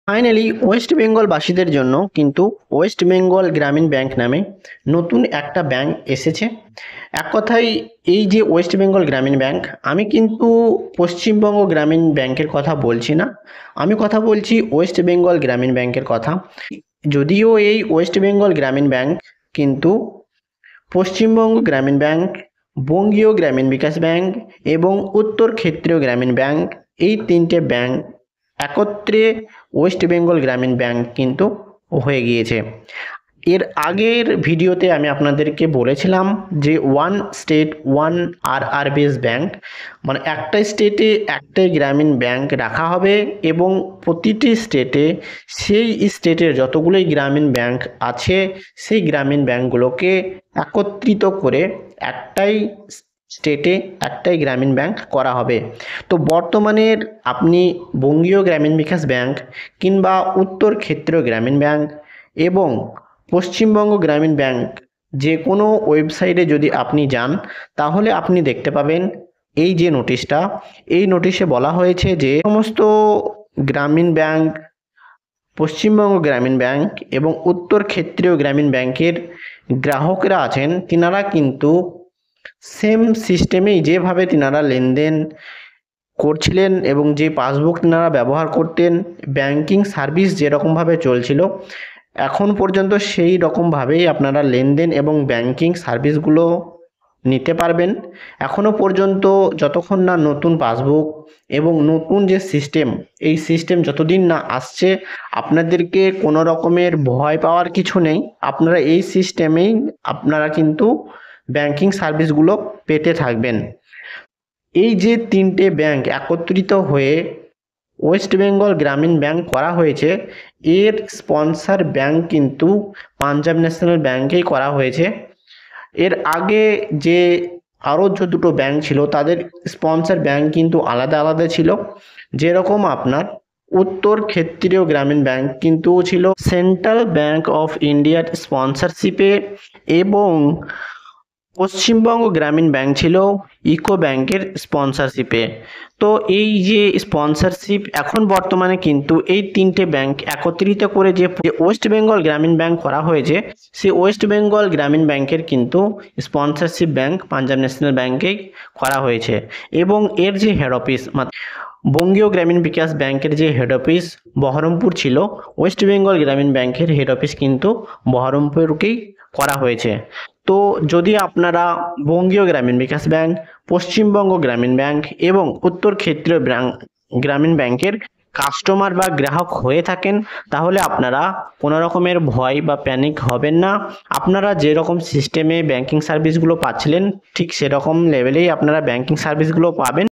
Finally West বেঙ্গলবাসীদের জন্য কিন্তু West Bengal গ্রামীণ ব্যাংক নামে নতুন একটা ব্যাংক এসেছে। এক কথায় এই যে ওয়েস্ট বেঙ্গল গ্রামীণ ব্যাংক, আমি কিন্তু পশ্চিমবঙ্গ গ্রামীণ ব্যাংকের কথা বলছি না, আমি কথা বলছি ওয়েস্ট বেঙ্গল গ্রামীণ ব্যাংকের কথা। যদিও এই ওয়েস্ট বেঙ্গল গ্রামীণ ব্যাংক কিন্তু পশ্চিমবঙ্গ গ্রামীণ ব্যাংক, বঙ্গীয় গ্রামীণ বিকাশ ব্যাংক এবং উত্তর ক্ষেত্রীয় গ্রামীণ ব্যাংক, এই তিনটে ব্যাংক একত্রে ওয়েস্ট বেঙ্গল গ্রামীণ ব্যাংক কিন্তু হয়ে গিয়েছে। এর আগের ভিডিওতে আমি আপনাদেরকে বলেছিলাম যে ওয়ান স্টেট ওয়ান আরআরবিএস ব্যাংক, মানে একটা স্টেটে একটাই গ্রামীণ ব্যাংক রাখা হবে এবং প্রতিটি স্টেটে সেই স্টেটের যতগুলোই গ্রামীণ ব্যাংক আছে সেই গ্রামীণ ব্যাংকগুলোকে একত্রিত করে একটাই স্টেটে একটাই গ্রামীণ ব্যাংক করা হবে। তো বর্তমানের আপনি বঙ্গীয় গ্রামীণ বিকাশ ব্যাংক কিংবা উত্তর ক্ষেত্রীয় গ্রামীণ ব্যাংক এবং পশ্চিমবঙ্গ গ্রামীণ ব্যাংক যে কোনো ওয়েবসাইটে যদি আপনি যান তাহলে আপনি দেখতে পাবেন এই যে নোটিশটা, এই নোটিশে বলা হয়েছে যে সমস্ত গ্রামীণ ব্যাংক, পশ্চিমবঙ্গ গ্রামীণ ব্যাংক এবং উত্তর ক্ষেত্রীয় গ্রামীণ ব্যাংকের গ্রাহকরা আছেন তিনারা কিন্তু সেম সিস্টেমেই যেভাবে তিনারা লেনদেন করছিলেন এবং যে পাসবুক তিনারা ব্যবহার করতেন, ব্যাংকিং সার্ভিস যেরকমভাবে চলছিল এখন পর্যন্ত সেই রকমভাবেই আপনারা লেনদেন এবং ব্যাংকিং সার্ভিসগুলো নিতে পারবেন। এখনও পর্যন্ত যতক্ষণ না নতুন পাসবুক এবং নতুন যে সিস্টেম, এই সিস্টেম যতদিন না আসছে আপনাদেরকে কোনো রকমের ভয় পাওয়ার কিছু নেই। আপনারা এই সিস্টেমেই আপনারা কিন্তু ব্যাংকিং সার্ভিসগুলো পেতে থাকবেন। এই যে তিনটে ব্যাংক একত্রিত হয়ে ওয়েস্ট বেঙ্গল গ্রামীণ ব্যাংক করা হয়েছে, এর স্পন্সর ব্যাংক কিন্তু পাঞ্জাব ন্যাশনাল ব্যাংকেই করা হয়েছে। এর আগে যে আরও যে দুটো ব্যাংক ছিল তাদের স্পন্সর ব্যাংক কিন্তু আলাদা আলাদা ছিল। যেরকম আপনার উত্তর ক্ষেত্রীয় গ্রামীণ ব্যাংক কিন্তু ছিল সেন্ট্রাল ব্যাংক অফ ইন্ডিয়ার স্পন্সরশিপে এবং পশ্চিমবঙ্গ গ্রামীণ ব্যাংক ছিল ইউকো ব্যাংকের স্পন্সরশিপে। তো এই যে স্পন্সরশিপ এখন বর্তমানে কিন্তু এই তিনটে ব্যাংক একত্রিত করে যে ওয়েস্ট বেঙ্গল গ্রামীণ ব্যাংক করা হয়েছে, সেই ওয়েস্ট বেঙ্গল গ্রামীণ ব্যাংকের কিন্তু স্পন্সরশিপ ব্যাংক পাঞ্জাব ন্যাশনাল ব্যাংকেই করা হয়েছে এবং এর যে হেড অফিস বঙ্গীয় গ্রামীণ বিকাশ ব্যাংকের যে হেড অফিস বহরমপুর ছিল, ওয়েস্ট বেঙ্গল গ্রামীণ ব্যাংকের হেড অফিস কিন্তু বহরমপুরকেই করা হয়েছে। তো যদি আপনারা বঙ্গীয় গ্রামীণ বিকাশ ব্যাংক, পশ্চিমবঙ্গ গ্রামীণ ব্যাংক এবং উত্তর ক্ষেত্রীয় গ্রামীণ ব্যাংকের কাস্টমার বা গ্রাহক হয়ে থাকেন তাহলে আপনারা কোনো রকমের ভয় বা প্যানিক হবেন না। আপনারা যেরকম সিস্টেমে ব্যাংকিং সার্ভিসগুলো পাচ্ছিলেন ঠিক সেরকম লেভেলেই আপনারা ব্যাংকিং সার্ভিসগুলো পাবেন।